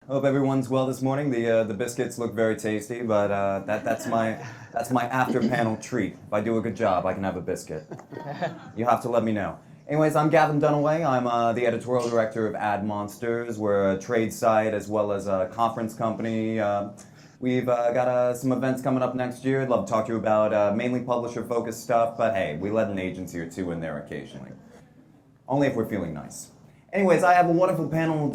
Hope everyone's well this morning. The biscuits look very tasty, but that's my after panel treat. If I do a good job, I can have a biscuit. You have to let me know. Anyways, I'm Gavin Dunaway. I'm the editorial director of Ad Monsters. We're a trade site as well as a conference company. We've got some events coming up next year. I'd love to talk to you about mainly publisher-focused stuff, but hey, we let an agency or two in there occasionally. Only if we're feeling nice. Anyways, I have a wonderful panel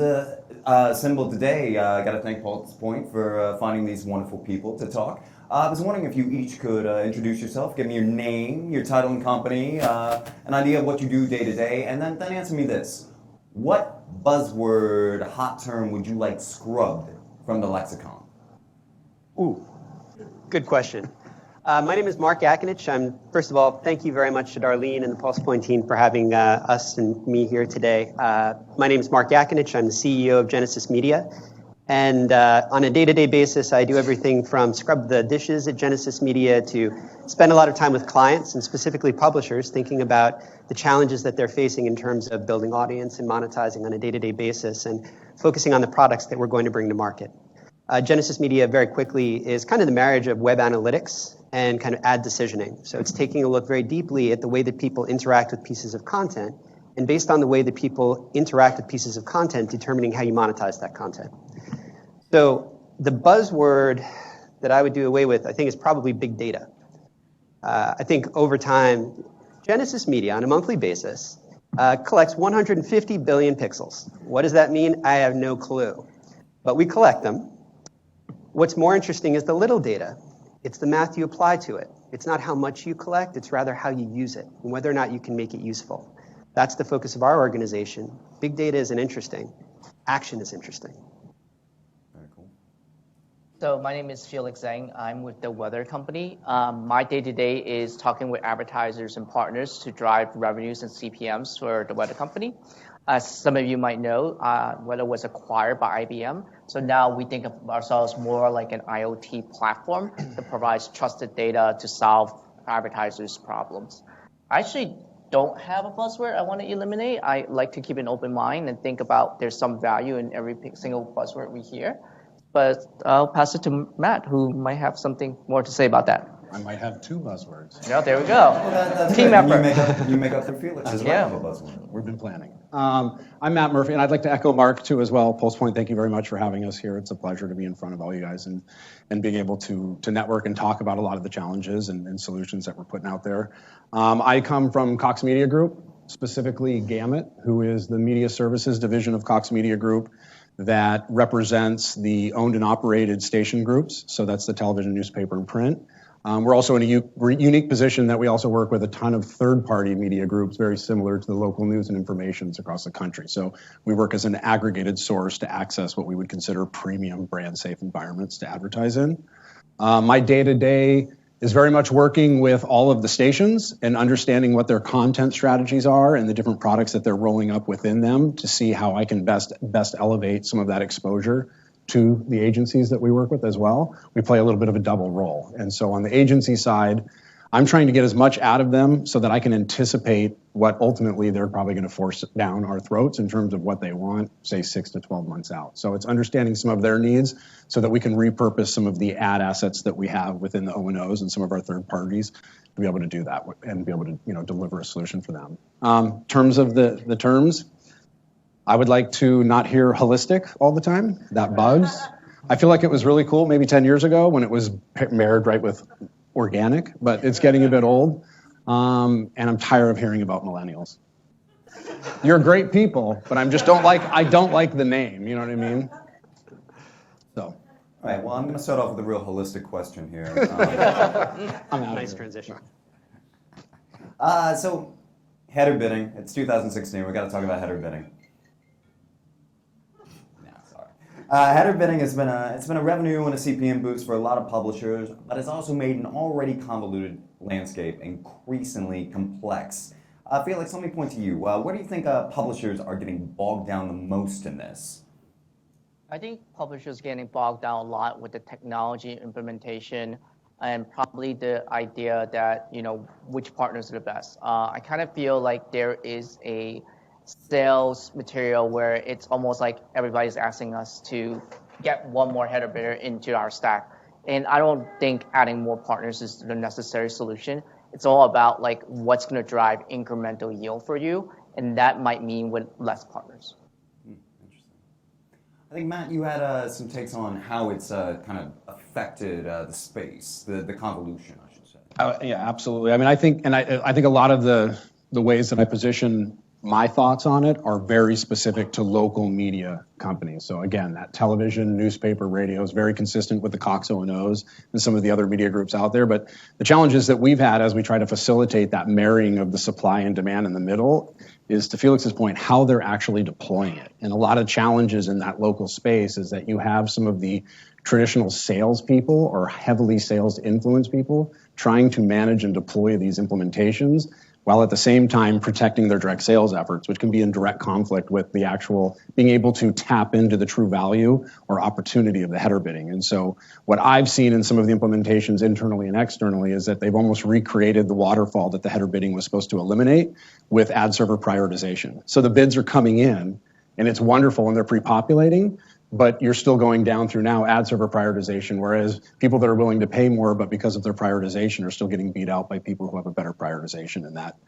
assembled today. I got to thank PulsePoint for finding these wonderful people to talk. I was wondering if you each could introduce yourself, give me your name, your title and company, an idea of what you do day to day, and then answer me this. What buzzword, hot term would you like scrubbed from the lexicon? Ooh, good question. My name is Mark Yakinich. First of all, thank you very much to Darlene and the PulsePoint team for having us and me here today. My name is Mark Yakinich. I'm the CEO of Genesis Media. And on a day-to-day basis, I do everything from scrub the dishes at Genesis Media to spend a lot of time with clients and specifically publishers thinking about the challenges that they're facing in terms of building audience and monetizing on a day-to-day basis and focusing on the products that we're going to bring to market. Genesis Media, very quickly, is kind of the marriage of web analytics and kind of ad decisioning. So it's taking a look very deeply at the way that people interact with pieces of content, and based on the way that people interact with pieces of content, determining how you monetize that content. So the buzzword that I would do away with, I think, is probably big data. I think over time, Genesis Media, on a monthly basis, collects 150 billion pixels. What does that mean? I have no clue. But we collect them. What's more interesting is the little data. It's the math you apply to it. It's not how much you collect, it's rather how you use it and whether or not you can make it useful. That's the focus of our organization. Big data isn't interesting. Action is interesting. Very cool. So my name is Felix Zhang. I'm with the Weather Company. My day-to-day is talking with advertisers and partners to drive revenues and CPMs for the Weather Company. As some of you might know, Weather was acquired by IBM. So now we think of ourselves more like an IoT platform that provides trusted data to solve advertisers' problems. I actually don't have a buzzword I want to eliminate. I like to keep an open mind and think about there's some value in every single buzzword we hear. But I'll pass it to Matt, who might have something more to say about that. I might have two buzzwords. Yeah, there we go. Well, that's Team good. effort. You make up for Felix as well. Have a buzzword. We've been planning. I'm Matt Murphy, and I'd like to echo Mark, too, as well. PulsePoint, thank you very much for having us here. It's a pleasure to be in front of all you guys and being able to network and talk about a lot of the challenges and solutions that we're putting out there. I come from Cox Media Group, specifically Gamut, who is the media services division of Cox Media Group that represents the owned and operated station groups. So that's the television, newspaper, and print. We're also in a unique position that we also work with a ton of third-party media groups, very similar to the local news and informations across the country. So we work as an aggregated source to access what we would consider premium brand-safe environments to advertise in. My day-to-day is very much working with all of the stations and understanding what their content strategies are and the different products that they're rolling up within them to see how I can best elevate some of that exposure to the agencies that we work with as well. We play a little bit of a double role. And so on the agency side, I'm trying to get as much out of them so that I can anticipate what ultimately they're probably going to force down our throats in terms of what they want, say 6 to 12 months out. So it's understanding some of their needs so that we can repurpose some of the ad assets that we have within the O&Os and some of our third parties to be able to do that and be able to deliver a solution for them. In terms of the terms, I would like to not hear holistic all the time. That bugs. I feel like it was really cool maybe 10 years ago when it was married right with organic, but it's getting a bit old. And I'm tired of hearing about millennials. You're great people, but I don't like the name, you know what I mean? So. All right, well, I'm going to start off with a real holistic question here. Nice transition. So, header bidding. It's 2016. We've got to talk about header bidding. Header bidding has been a revenue and a CPM boost for a lot of publishers, but it's also made an already convoluted landscape increasingly complex. Felix, let me point to you. Where do you think publishers are getting bogged down the most in this? I think publishers getting bogged down a lot with the technology implementation and probably the idea that, which partners are the best. I kind of feel like there is a sales material where it's almost like everybody's asking us to get one more header bidder into our stack. And I don't think adding more partners is the necessary solution. It's all about like what's going to drive incremental yield for you, and that might mean with less partners. Interesting. I think, Matt, you had some takes on how it's kind of affected the space, the convolution, I should say. Yeah, absolutely. I mean, I think a lot of the ways that I position my thoughts on it are very specific to local media companies. So again, that television, newspaper, radio is very consistent with the Cox O&Os and some of the other media groups out there. But the challenges that we've had as we try to facilitate that marrying of the supply and demand in the middle is, to Felix's point, how they're actually deploying it. And a lot of challenges in that local space is that you have some of the traditional salespeople or heavily sales influenced people trying to manage and deploy these implementations, while at the same time protecting their direct sales efforts, which can be in direct conflict with the actual being able to tap into the true value or opportunity of the header bidding. And so what I've seen in some of the implementations internally and externally is that they've almost recreated the waterfall that the header bidding was supposed to eliminate with ad server prioritization. So the bids are coming in, and it's wonderful, and they're pre-populating, but you're still going down through now ad server prioritization, whereas people that are willing to pay more, but because of their prioritization, are still getting beat out by people who have a better prioritization in that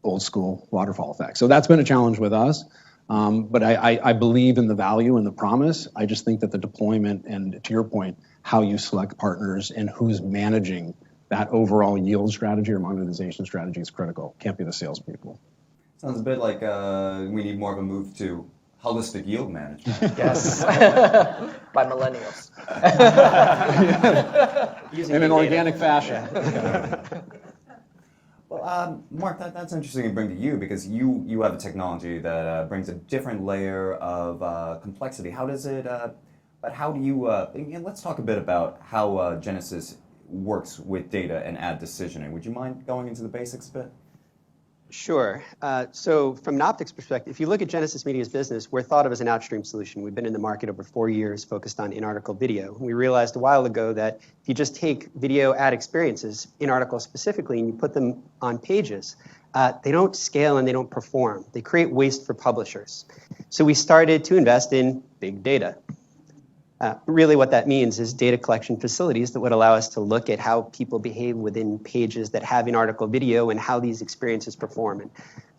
old school waterfall effect. So that's been a challenge with us. But I believe in the value and the promise. I just think that the deployment and, to your point, how you select partners and who's managing that overall yield strategy or monetization strategy is critical. Can't be the salespeople. Sounds a bit like we need more of a move to holistic yield management. Yes. By millennials. In an organic fashion. Well, Mark, that's interesting to bring to you because you have a technology that brings a different layer of complexity. How does it, but how do you, let's talk a bit about how Genesis works with data and ad decisioning. Would you mind going into the basics a bit? Sure. So from an optics perspective, if you look at Genesis Media's business, we're thought of as an outstream solution. We've been in the market over 4 years focused on in-article video. We realized a while ago that if you just take video ad experiences, in-articles specifically, and you put them on pages, they don't scale and they don't perform. They create waste for publishers. So we started to invest in big data. Really what that means is data collection facilities that would allow us to look at how people behave within pages that have in-article video and how these experiences perform. And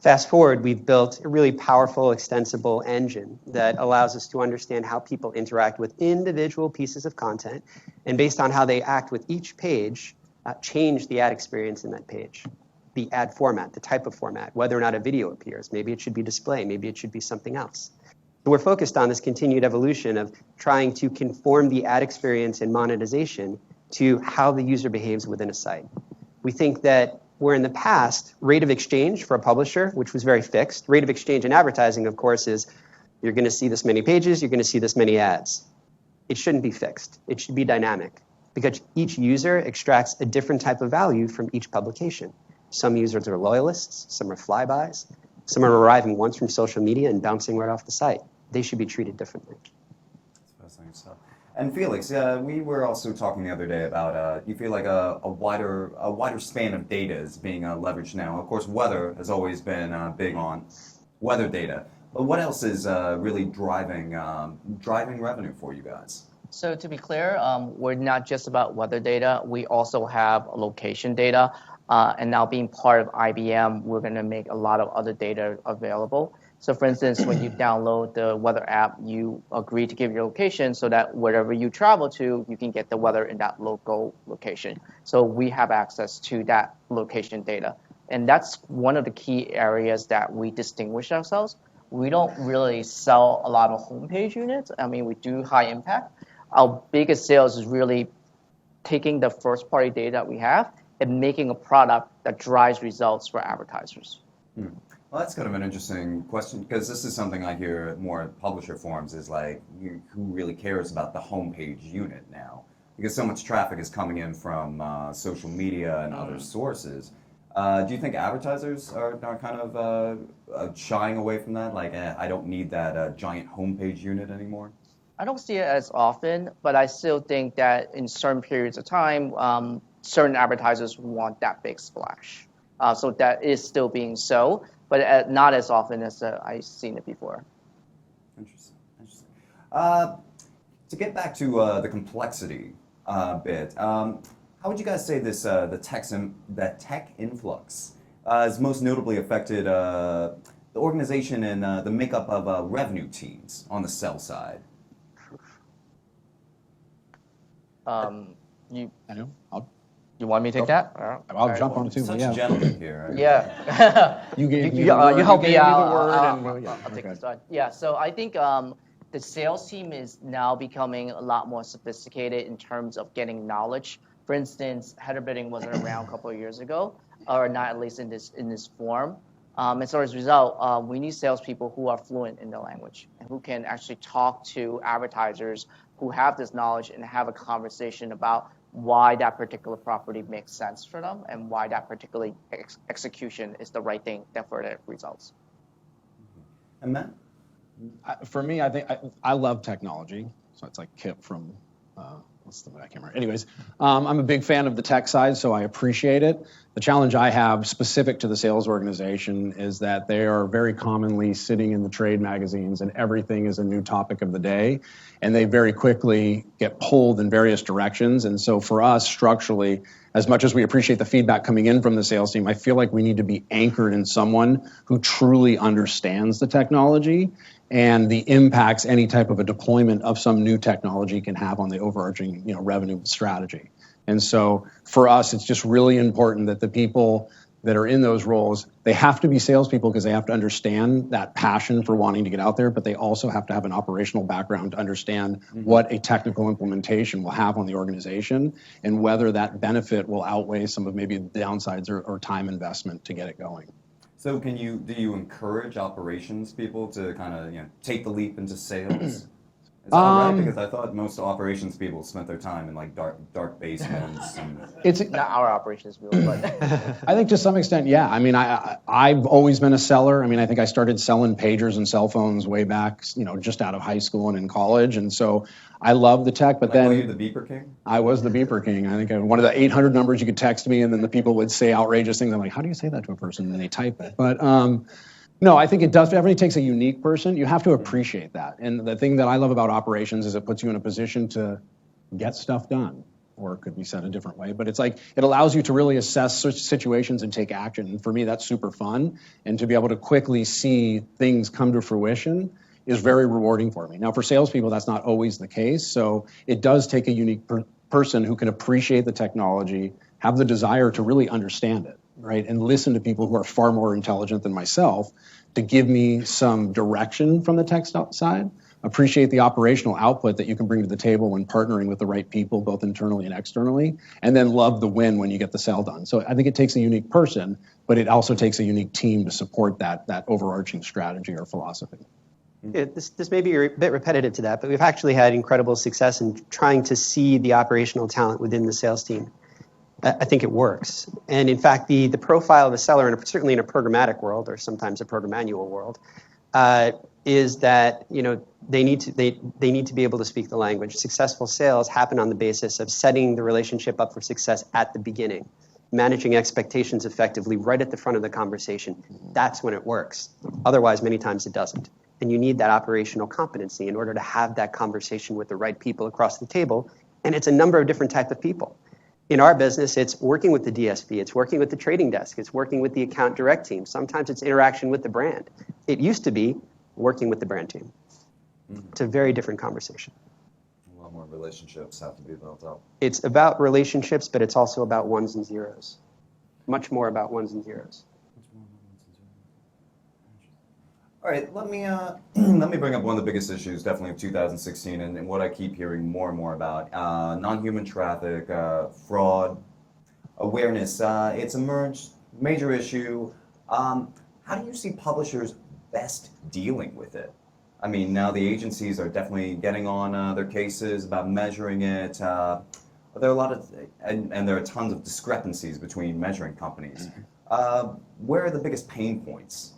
fast forward, we've built a really powerful, extensible engine that allows us to understand how people interact with individual pieces of content, and based on how they act with each page, change the ad experience in that page. The ad format, the type of format, whether or not a video appears. Maybe it should be display, maybe it should be something else. We're focused on this continued evolution of trying to conform the ad experience and monetization to how the user behaves within a site. We think that where in the past, rate of exchange for a publisher, which was very fixed, rate of exchange in advertising, of course, is you're going to see this many pages, you're going to see this many ads. It shouldn't be fixed. It should be dynamic because each user extracts a different type of value from each publication. Some users are loyalists, some are flybys, some are arriving once from social media and bouncing right off the site. They should be treated differently. That's fascinating stuff. And Felix, we were also talking the other day about you feel like a wider span of data is being leveraged now. Of course, weather has always been big on weather data. But what else is really driving revenue for you guys? So to be clear, we're not just about weather data. We also have location data. And now being part of IBM, we're going to make a lot of other data available. So for instance, when you download the weather app, you agree to give your location so that wherever you travel to, you can get the weather in that local location. So we have access to that location data. And that's one of the key areas that we distinguish ourselves. We don't really sell a lot of homepage units. I mean, we do high impact. Our biggest sales is really taking the first party data that we have and making a product that drives results for advertisers. Well, that's kind of an interesting question because this is something I hear more at publisher forums is like, who really cares about the homepage unit now? Because so much traffic is coming in from social media and other sources. Do you think advertisers are kind of shying away from that? Like, I don't need that giant homepage unit anymore? I don't see it as often, but I still think that in certain periods of time, certain advertisers want that big splash. So that is still being so. but not as often as I've seen it before. Interesting. Interesting. To get back to the complexity bit, how would you guys say this the tech influx has most notably affected the organization and the makeup of revenue teams on the sell side? You I know. you want me to take that? I'll jump on it too. Such Yeah. gentlemen here. Yeah. You gave me you, the word. you help gave me out. the word, I'll take this one. Yeah, so I think the sales team is now becoming a lot more sophisticated in terms of getting knowledge. For instance, header bidding wasn't around a couple of years ago, or not at least in this form. And so as a result, we need salespeople who are fluent in the language and who can actually talk to advertisers who have this knowledge and have a conversation about why that particular property makes sense for them and why that particular execution is the right thing for the results. And Matt? For me, I think I love technology. So it's like Kip from what's the I can't remember. Anyways, I'm a big fan of the tech side, so I appreciate it. The challenge I have specific to the sales organization is that they are very commonly sitting in the trade magazines and everything is a new topic of the day. And they very quickly get pulled in various directions. And so for us, structurally, as much as we appreciate the feedback coming in from the sales team, I feel like we need to be anchored in someone who truly understands the technology and the impacts any type of a deployment of some new technology can have on the overarching, revenue strategy. And so for us, it's just really important that the people that are in those roles, they have to be salespeople because they have to understand that passion for wanting to get out there, but they also have to have an operational background to understand what a technical implementation will have on the organization and whether that benefit will outweigh some of maybe the downsides or time investment to get it going. So do you encourage operations people to kind of take the leap into sales? Is that right? Because I thought most operations people spent their time in like dark basements. And It's not our operations people, but I think to some extent, yeah. I mean, I've always been a seller. I mean, I think I started selling pagers and cell phones way back, just out of high school and in college, and so I love the tech. But then were you the beeper king? I was the beeper king. I think one of the 800 numbers you could text me, and then the people would say outrageous things. I'm like, how do you say that to a person? And they type it, but. No, I think it does. Everybody takes a unique person. You have to appreciate that. And the thing that I love about operations is it puts you in a position to get stuff done, or it could be said a different way. But it's like it allows you to really assess such situations and take action. And for me, that's super fun. And to be able to quickly see things come to fruition is very rewarding for me. Now, for salespeople, that's not always the case. So it does take a unique person who can appreciate the technology, have the desire to really understand it. Right, and listen to people who are far more intelligent than myself to give me some direction from the tech side. Appreciate the operational output that you can bring to the table when partnering with the right people, both internally and externally, and then love the win when you get the sale done. So I think it takes a unique person, but it also takes a unique team to support that overarching strategy or philosophy. Yeah, this may be a bit repetitive to that, but we've actually had incredible success in trying to see the operational talent within the sales team. I think it works. And in fact, the profile of a seller, certainly in a programmatic world or sometimes a programmanual world, is that they need to be able to speak the language. Successful sales happen on the basis of setting the relationship up for success at the beginning, managing expectations effectively right at the front of the conversation. That's when it works. Otherwise, many times it doesn't. And you need that operational competency in order to have that conversation with the right people across the table. And it's a number of different types of people. In our business, it's working with the DSP, it's working with the trading desk, it's working with the account direct team. Sometimes it's interaction with the brand. It used to be working with the brand team. It's a very different conversation. A lot more relationships have to be built up. It's about relationships, but it's also about ones and zeros. Much more about ones and zeros. All right, let me bring up one of the biggest issues, definitely of 2016, and what I keep hearing more and more about: non-human traffic, fraud, awareness. It's emerged, major issue. How do you see publishers best dealing with it? I mean, now the agencies are definitely getting on their cases about measuring it. There are a lot of, and there are tons of discrepancies between measuring companies. Where are the biggest pain points?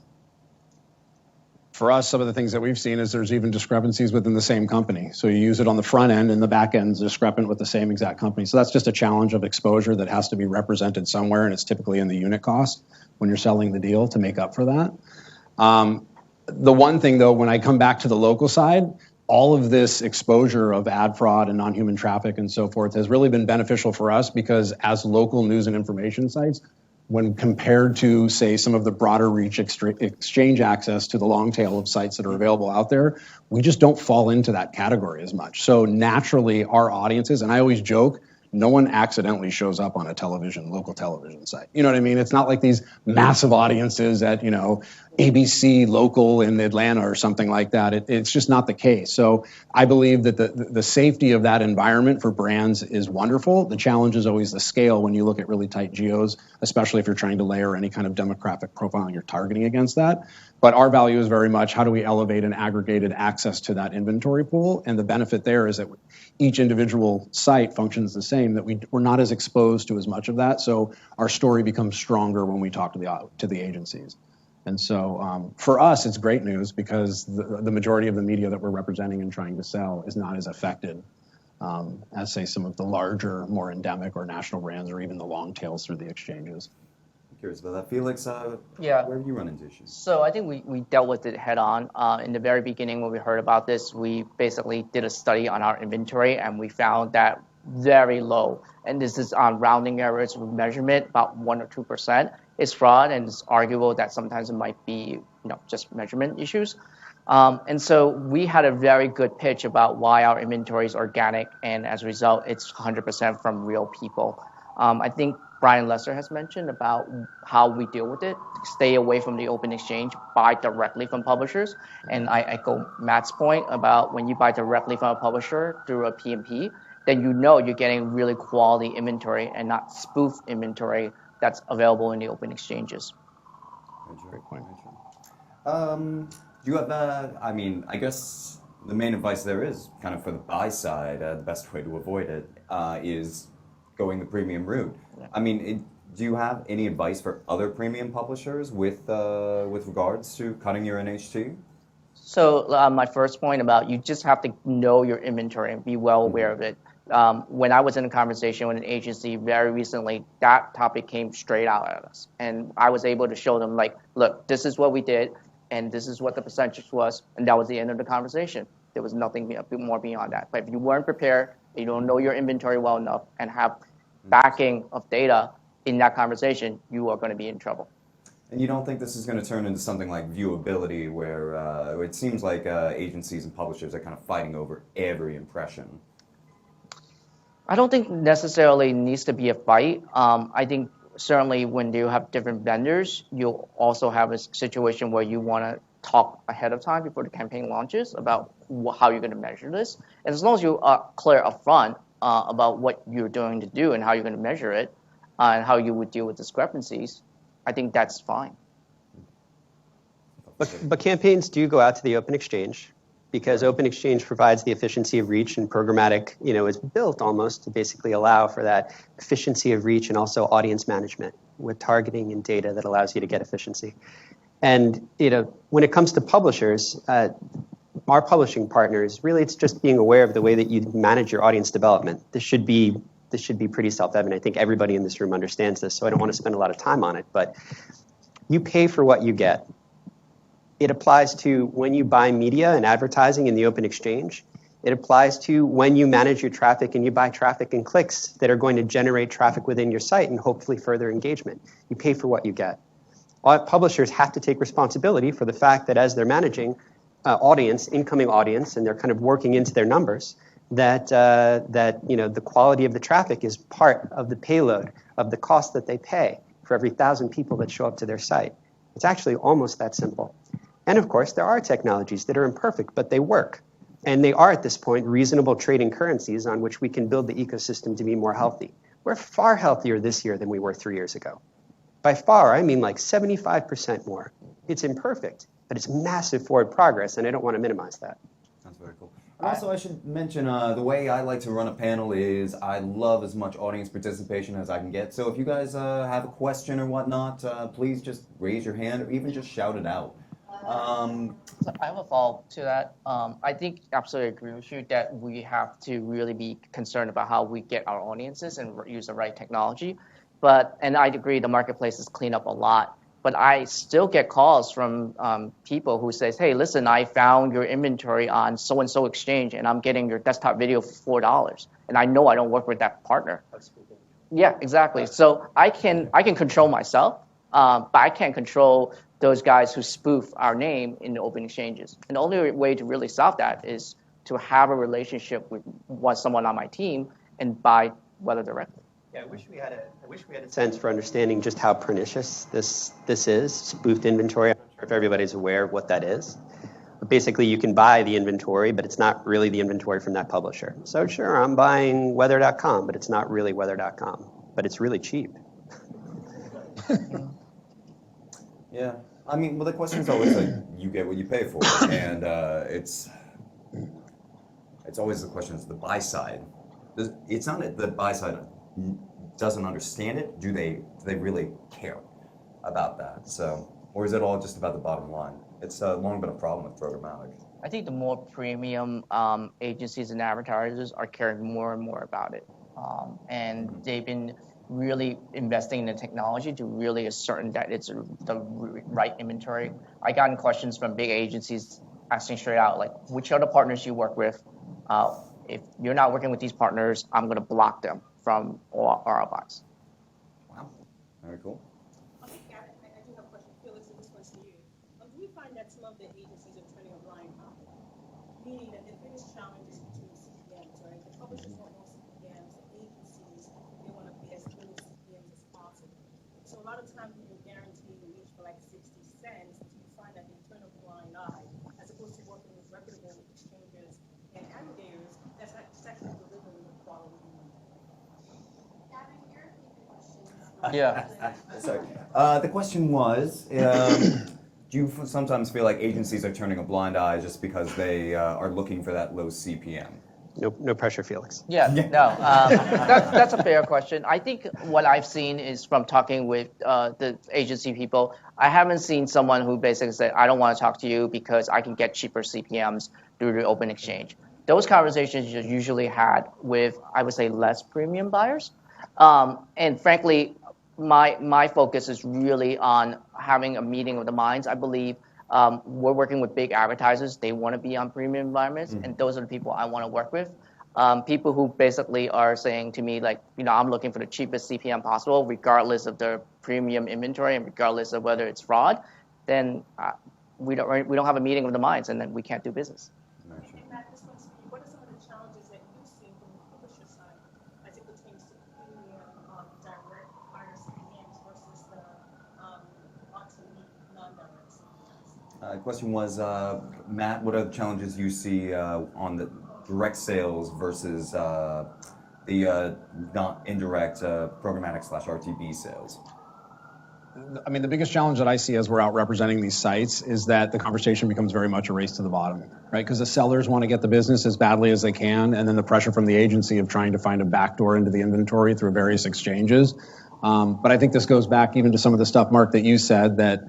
For us, some of the things that we've seen is there's even discrepancies within the same company. So you use it on the front end and the back end is discrepant with the same exact company. So that's just a challenge of exposure that has to be represented somewhere, and it's typically in the unit cost when you're selling the deal to make up for that. The one thing, though, when I come back to the local side, all of this exposure of ad fraud and non-human traffic and so forth has really been beneficial for us because as local news and information sites, when compared to, say, some of the broader reach exchange access to the long tail of sites that are available out there, we just don't fall into that category as much. So naturally, our audiences, and I always joke, no one accidentally shows up on a local television site. You know what I mean? It's not like these massive audiences at, ABC local in Atlanta or something like that. It's just not the case. So I believe that the safety of that environment for brands is wonderful. The challenge is always the scale when you look at really tight geos, especially if you're trying to layer any kind of demographic profiling you're targeting against that. But our value is very much how do we elevate an aggregated access to that inventory pool? And the benefit there is that each individual site functions the same, that we're not as exposed to as much of that. So our story becomes stronger when we talk to the agencies. And so for us, it's great news because the majority of the media that we're representing and trying to sell is not as affected as, say, some of the larger, more endemic or national brands or even the long tails through the exchanges. I'm curious about that. Felix, Yeah. where have you run into issues? So I think we dealt with it head on. In the very beginning when we heard about this, we basically did a study on our inventory and we found that very low. And this is on rounding errors with measurement, about 1 or 2%. Is fraud, and it's arguable that sometimes it might be just measurement issues. And so we had a very good pitch about why our inventory is organic, and as a result, it's 100% from real people. I think Brian Lesser has mentioned about how we deal with it. Stay away from the open exchange, buy directly from publishers. And I echo Matt's point about when you buy directly from a publisher through a PMP, then you're getting really quality inventory and not spoof inventory that's available in the open exchanges. Great point. Do you have, I guess the main advice there is kind of for the buy side, the best way to avoid it is going the premium route. Yeah. Do you have any advice for other premium publishers with regards to cutting your NHT? So my first point about you just have to know your inventory and be well aware of it. When I was in a conversation with an agency very recently, that topic came straight out at us. And I was able to show them, look, this is what we did, and this is what the percentage was, and that was the end of the conversation. There was nothing more beyond that. But if you weren't prepared, you don't know your inventory well enough, and have backing of data in that conversation, you are going to be in trouble. And you don't think this is going to turn into something like viewability, where it seems like agencies and publishers are kind of fighting over every impression? I don't think necessarily needs to be a fight. I think certainly when you have different vendors, you'll also have a situation where you want to talk ahead of time before the campaign launches about how you're going to measure this. And as long as you are clear upfront about what you're doing to do and how you're going to measure it and how you would deal with discrepancies, I think that's fine. But campaigns do go out to the open exchange, because open exchange provides the efficiency of reach, and programmatic, is built almost to basically allow for that efficiency of reach and also audience management with targeting and data that allows you to get efficiency. And, when it comes to publishers, our publishing partners, really it's just being aware of the way that you manage your audience development. This should be pretty self-evident. I think everybody in this room understands this, so I don't want to spend a lot of time on it, but you pay for what you get. It applies to when you buy media and advertising in the open exchange. It applies to when you manage your traffic and you buy traffic and clicks that are going to generate traffic within your site and hopefully further engagement. You pay for what you get. All publishers have to take responsibility for the fact that as they're managing incoming audience, and they're kind of working into their numbers, that the quality of the traffic is part of the payload of the cost that they pay for every 1,000 people that show up to their site. It's actually almost that simple. And of course, there are technologies that are imperfect, but they work. And they are, at this point, reasonable trading currencies on which we can build the ecosystem to be more healthy. We're far healthier this year than we were 3 years ago. By far, I mean like 75% more. It's imperfect, but it's massive forward progress, and I don't want to minimize that. That's very cool. Also, I should mention the way I like to run a panel is I love as much audience participation as I can get. So if you guys have a question or whatnot, please just raise your hand or even just shout it out. So I have a follow-up to that. I think absolutely agree with you that we have to really be concerned about how we get our audiences and use the right technology. And I agree the marketplace is cleaned up a lot. But I still get calls from people who says, hey, listen, I found your inventory on so-and-so exchange, and I'm getting your desktop video for $4. And I know I don't work with that partner. Yeah, exactly. So I can control myself, but I can't control those guys who spoof our name in the open exchanges. And the only way to really solve that is to have a relationship with someone on my team and buy Weather directly. Yeah, I wish we had a sense for understanding just how pernicious this is, spoofed inventory. I'm not sure if everybody's aware of what that is. But basically, you can buy the inventory, but it's not really the inventory from that publisher. So sure, I'm buying weather.com, but it's not really weather.com. But it's really cheap. Yeah. I mean, well, the question is always like, you get what you pay for. And it's always the question is the buy side. It's not that the buy side doesn't understand it. Do they really care about that? So, or is it all just about the bottom line? It's long been a problem with programmatic. I think the more premium agencies and advertisers are caring more and more about it. And they've been really investing in the technology to really ascertain that it's the right inventory. I gotten questions from big agencies asking straight out, like, which other partners you work with? If you're not working with these partners, I'm going to block them from all ROIs. Wow, very cool. Okay, Gavin, I do have a question. Felix, this one's to you. Do you find that some of the agencies are turning a blind eye? Meaning that the biggest challenge is between CPMs, right? The publishers want more CPMs, the agencies, they want to pay as little CPMs as possible. So a lot of times when you're guaranteed a reach for like 60 cents, you find that they turn a blind eye as opposed to working with reputable exchanges and aggregators that's actually delivering the quality. Yeah. Sorry. The question was, do you sometimes feel like agencies are turning a blind eye just because they are looking for that low CPM? No pressure, Felix. Yeah, no, that's a fair question. I think what I've seen is from talking with the agency people, I haven't seen someone who basically said, I don't want to talk to you because I can get cheaper CPMs through the open exchange. Those conversations are usually had with, I would say, less premium buyers. And frankly, my focus is really on having a meeting of the minds. I believe we're working with big advertisers. They want to be on premium environments, and those are the people I want to work with. People who basically are saying to me, like, I'm looking for the cheapest CPM possible, regardless of their premium inventory and regardless of whether it's fraud, then we don't have a meeting of the minds, and then we can't do business. And Matt, this one's for you. What are some of the challenges that you've seen from the publisher side as it pertains to premium direct higher CPMs versus the obsolete non-direct CPMs? The question was, Matt, what are the challenges you see on the direct sales versus the not indirect programmatic/RTB sales? I mean, the biggest challenge that I see as we're out representing these sites is that the conversation becomes very much a race to the bottom, right? Because the sellers want to get the business as badly as they can, and then the pressure from the agency of trying to find a backdoor into the inventory through various exchanges. But I think this goes back even to some of the stuff, Mark, that you said, that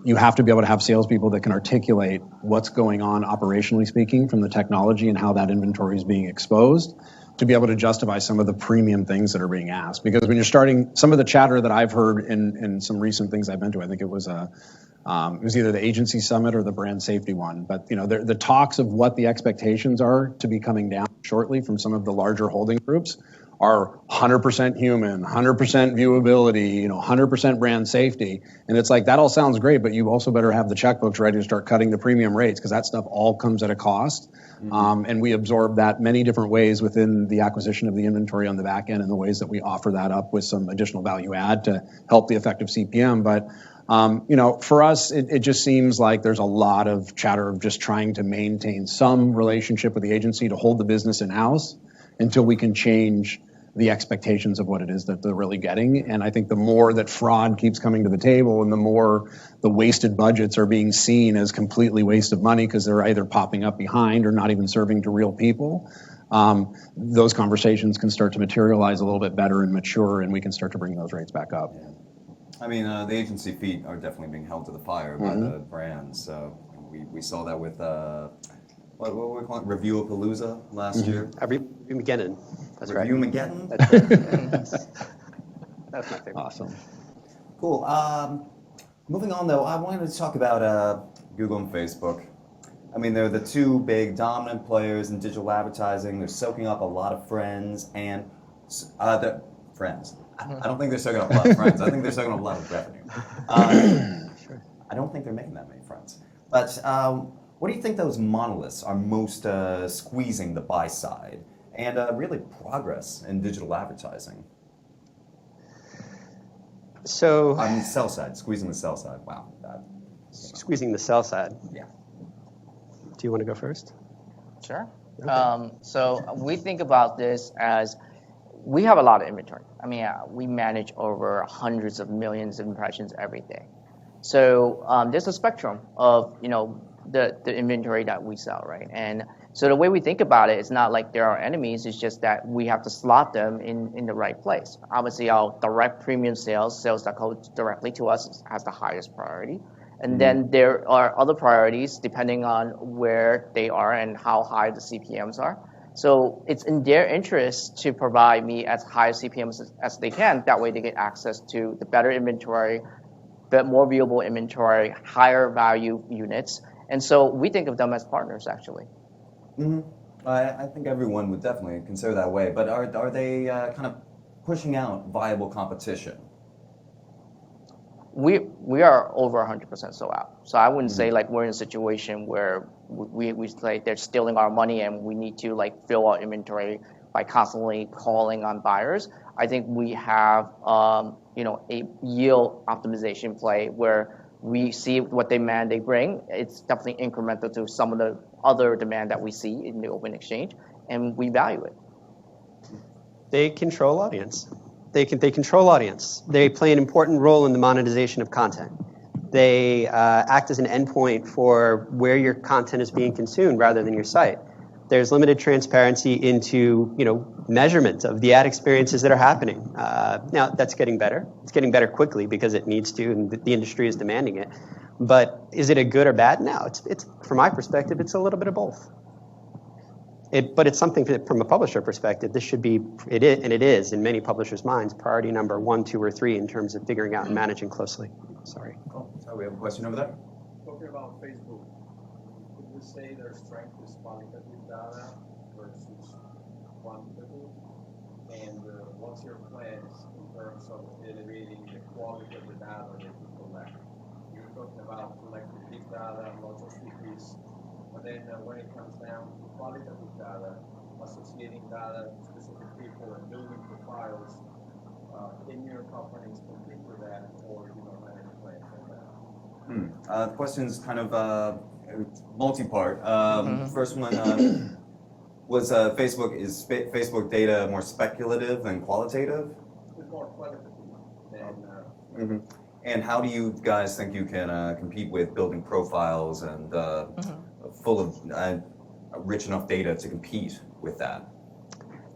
you have to be able to have salespeople that can articulate what's going on operationally speaking from the technology and how that inventory is being exposed, to be able to justify some of the premium things that are being asked. Because when you're starting, some of the chatter that I've heard in some recent things I've been to, I think it was either the agency summit or the brand safety one, but the talks of what the expectations are to be coming down shortly from some of the larger holding groups are 100% human, 100% viewability, 100% brand safety. And it's like, that all sounds great, but you also better have the checkbooks ready to start cutting the premium rates, because that stuff all comes at a cost. And we absorb that many different ways within the acquisition of the inventory on the back end, and the ways that we offer that up with some additional value add to help the effective CPM. But for us, it just seems like there's a lot of chatter of just trying to maintain some relationship with the agency to hold the business in-house until we can change the expectations of what it is that they're really getting. And I think the more that fraud keeps coming to the table, and the more the wasted budgets are being seen as completely waste of money because they're either popping up behind or not even serving to real people, those conversations can start to materialize a little bit better and mature, and we can start to bring those rates back up. I mean, the agency feet are definitely being held to the fire by the brands. So we saw that with what were we calling it? Review-a-palooza last year. Review-mageddon. That's right. Review-mageddon? That's right. That's my favorite. Awesome. Cool. Moving on, though, I wanted to talk about Google and Facebook. I mean, they're the two big dominant players in digital advertising. They're soaking up a lot of friends and friends. I don't think they're soaking up a lot of friends. I think they're soaking up a lot of revenue. Sure. I don't think they're making that many friends. But what do you think those monoliths are most squeezing the buy side and really progress in digital advertising? So, I mean, sell side, squeezing the sell side. Wow. squeezing the sell side. Yeah. Do you want to go first? Sure. Okay. So we think about this as we have a lot of inventory. I mean, we manage over hundreds of millions of impressions every day. So there's a spectrum of, the inventory that we sell, right? And so the way we think about it, it's not like there are enemies. It's just that we have to slot them in the right place. Obviously, our direct premium sales that go directly to us, has the highest priority. And then there are other priorities depending on where they are and how high the CPMs are. So it's in their interest to provide me as high CPMs as they can. That way they get access to the better inventory, but more viewable inventory, higher value units. And so we think of them as partners, actually. Mm-hmm. I think everyone would definitely consider that way. But are they kind of pushing out viable competition? We are over 100% sold out. So I wouldn't say like we're in a situation where we like they're stealing our money and we need to like fill our inventory by constantly calling on buyers. I think we have a yield optimization play where we see what demand they bring. It's definitely incremental to some of the other demand that we see in the open exchange, and we value it. They control audience. They control audience. They play an important role in the monetization of content. They act as an endpoint for where your content is being consumed rather than your site. There's limited transparency into measurement of the ad experiences that are happening. Now that's getting better. It's getting better quickly because it needs to, and the industry is demanding it. But is it a good or bad? No. It's from my perspective, it's a little bit of both. But it's something that, from a publisher perspective, this should be, it is in many publishers' minds, priority number 1, 2, or 3 in terms of figuring out and managing closely. Sorry. Oh, so we have a question over there. Talking about Facebook, would you say their strength is qualitative data versus quantitative? And what's your plans in terms of elevating the quality of the data that you collect? You're talking about collecting big data, lots of cookies. But then when it comes down to qualitative data, associating data to specific people and building profiles, can your companies compete with that, or you don't have any plans on that? The question is kind of multi-part. First one was is Facebook data more speculative than qualitative? It's more qualitative than And how do you guys think you can compete with building profiles and full of rich enough data to compete with that?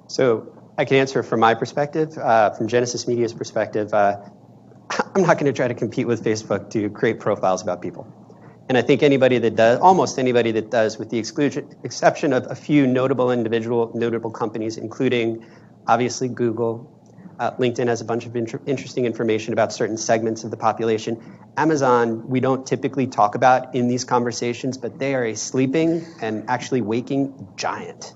So I can answer from my perspective, from Genesis Media's perspective. I'm not going to try to compete with Facebook to create profiles about people. And I think almost anybody that does, with the exception of a few notable companies, including obviously Google. LinkedIn has a bunch of interesting information about certain segments of the population. Amazon, we don't typically talk about in these conversations, but they are a sleeping and actually waking giant.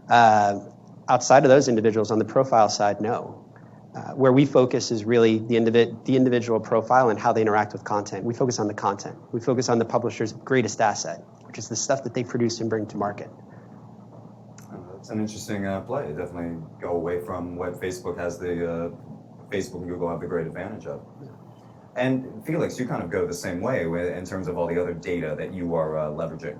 Outside of those individuals on the profile side, no. Where we focus is really the individual profile and how they interact with content. We focus on the content. We focus on the publisher's greatest asset, which is the stuff that they produce and bring to market. It's an interesting play. Definitely go away from what Facebook has Facebook and Google have the great advantage of. And Felix, you kind of go the same way in terms of all the other data that you are leveraging.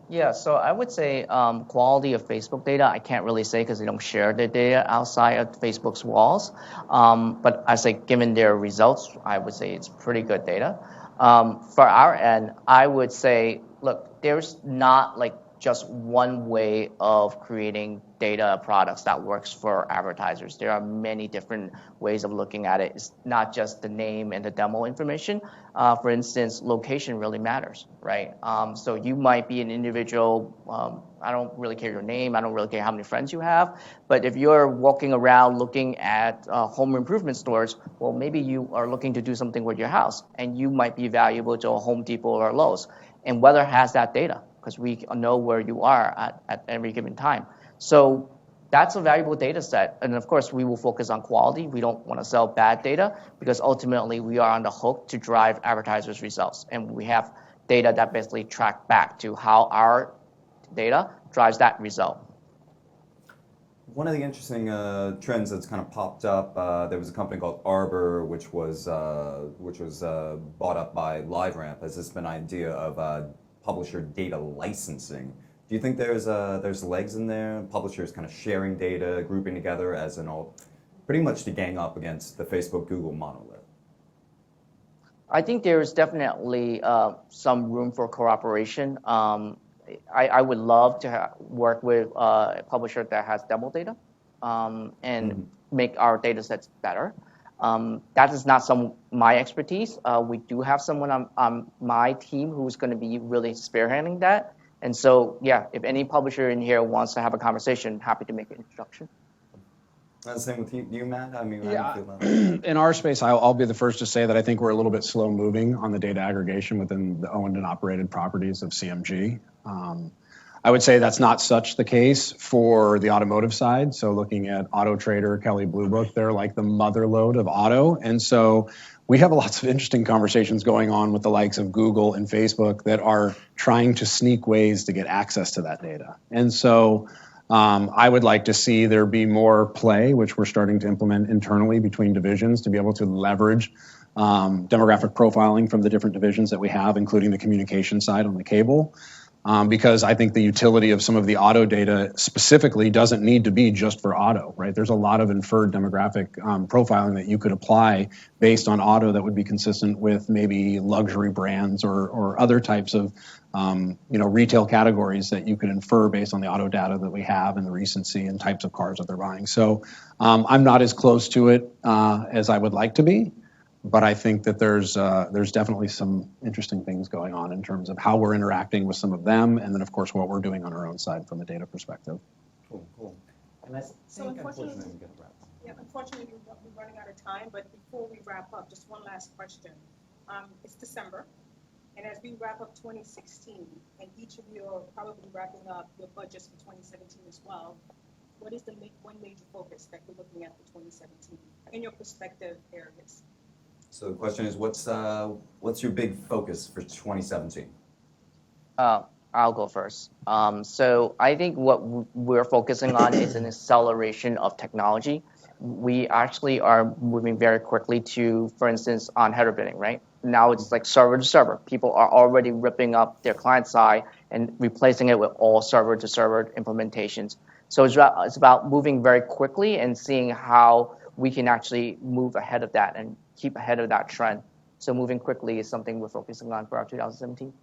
Yeah, so I would say quality of Facebook data, I can't really say because they don't share their data outside of Facebook's walls. But I say given their results, I would say it's pretty good data. For our end, I would say, look, there's not like just one way of creating data products that works for advertisers. There are many different ways of looking at it. It's not just the name and the demo information. For instance, location really matters, right? So you might be an individual, I don't really care your name, I don't really care how many friends you have, but if you're walking around looking at home improvement stores, well, maybe you are looking to do something with your house, and you might be valuable to a Home Depot or a Lowe's. And Weather has that data, because we know where you are at every given time. So that's a valuable data set. And of course, we will focus on quality. We don't want to sell bad data, because ultimately we are on the hook to drive advertisers' results. And we have data that basically track back to how our data drives that result. One of the interesting trends that's kind of popped up, there was a company called Arbor, which was bought up by LiveRamp. Has this been an idea of publisher data licensing? Do you think there's legs in there? Publishers kind of sharing data, grouping together as an all, pretty much to gang up against the Facebook, Google monolith? I think there's definitely some room for cooperation. I would love to work with a publisher that has demo data and make our data sets better. That is not my expertise. We do have someone on my team who's going to be really spearheading that. And so, yeah, if any publisher in here wants to have a conversation, happy to make an introduction. The same with you, Matt? I mean, Yeah. how do you feel about that? In our space, I'll be the first to say that I think we're a little bit slow moving on the data aggregation within the owned and operated properties of CMG. I would say that's not such the case for the automotive side. So looking at Auto Trader, Kelley Blue Book, they're like the mother lode of auto. And so we have lots of interesting conversations going on with the likes of Google and Facebook that are trying to sneak ways to get access to that data. And so I would like to see there be more play, which we're starting to implement internally between divisions, to be able to leverage demographic profiling from the different divisions that we have, including the communication side on the cable. Because I think the utility of some of the auto data specifically doesn't need to be just for auto, right? There's a lot of inferred demographic profiling that you could apply based on auto that would be consistent with maybe luxury brands or other types of retail categories that you could infer based on the auto data that we have and the recency and types of cars that they're buying. So I'm not as close to it as I would like to be. But I think that there's definitely some interesting things going on in terms of how we're interacting with some of them, and then of course what we're doing on our own side from a data perspective. Cool. And I So think unfortunately, we get wrapped. unfortunately, we're running out of time, but before we wrap up, just one last question. It's December, and as we wrap up 2016, and each of you are probably wrapping up your budgets for 2017 as well, what is the one major focus that you're looking at for 2017 in your perspective areas? So the question is, what's your big focus for 2017? I'll go first. So I think what we're focusing on is an acceleration of technology. We actually are moving very quickly to, for instance, on header bidding, right? Now it's like server to server. People are already ripping up their client side and replacing it with all server to server implementations. So it's about moving very quickly and seeing how we can actually move ahead of that and keep ahead of that trend. So moving quickly is something we're focusing on for our 2017.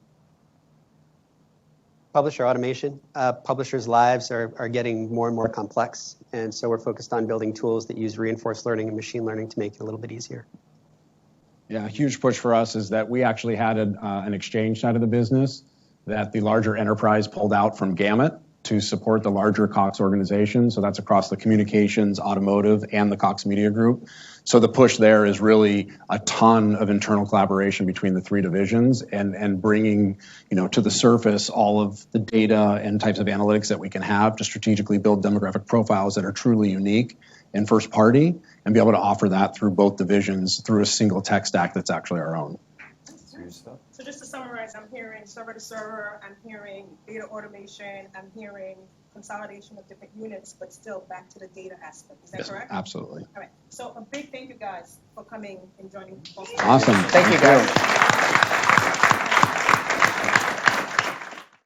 Publisher automation. Publishers' lives are getting more and more complex, and so we're focused on building tools that use reinforcement learning and machine learning to make it a little bit easier. Yeah, a huge push for us is that we actually had an exchange side of the business that the larger enterprise pulled out from Gamut to support the larger Cox organization. So that's across the communications, automotive, and the Cox Media Group. So the push there is really a ton of internal collaboration between the three divisions and bringing, to the surface all of the data and types of analytics that we can have to strategically build demographic profiles that are truly unique and first party, and be able to offer that through both divisions through a single tech stack that's actually our own. So just to summarize, I'm hearing server to server, I'm hearing data automation, I'm hearing consolidation of different units, but still back to the data aspect. Is that Yes, correct? absolutely. All right. So a big thank you guys for coming and joining. Awesome. Thank you, guys.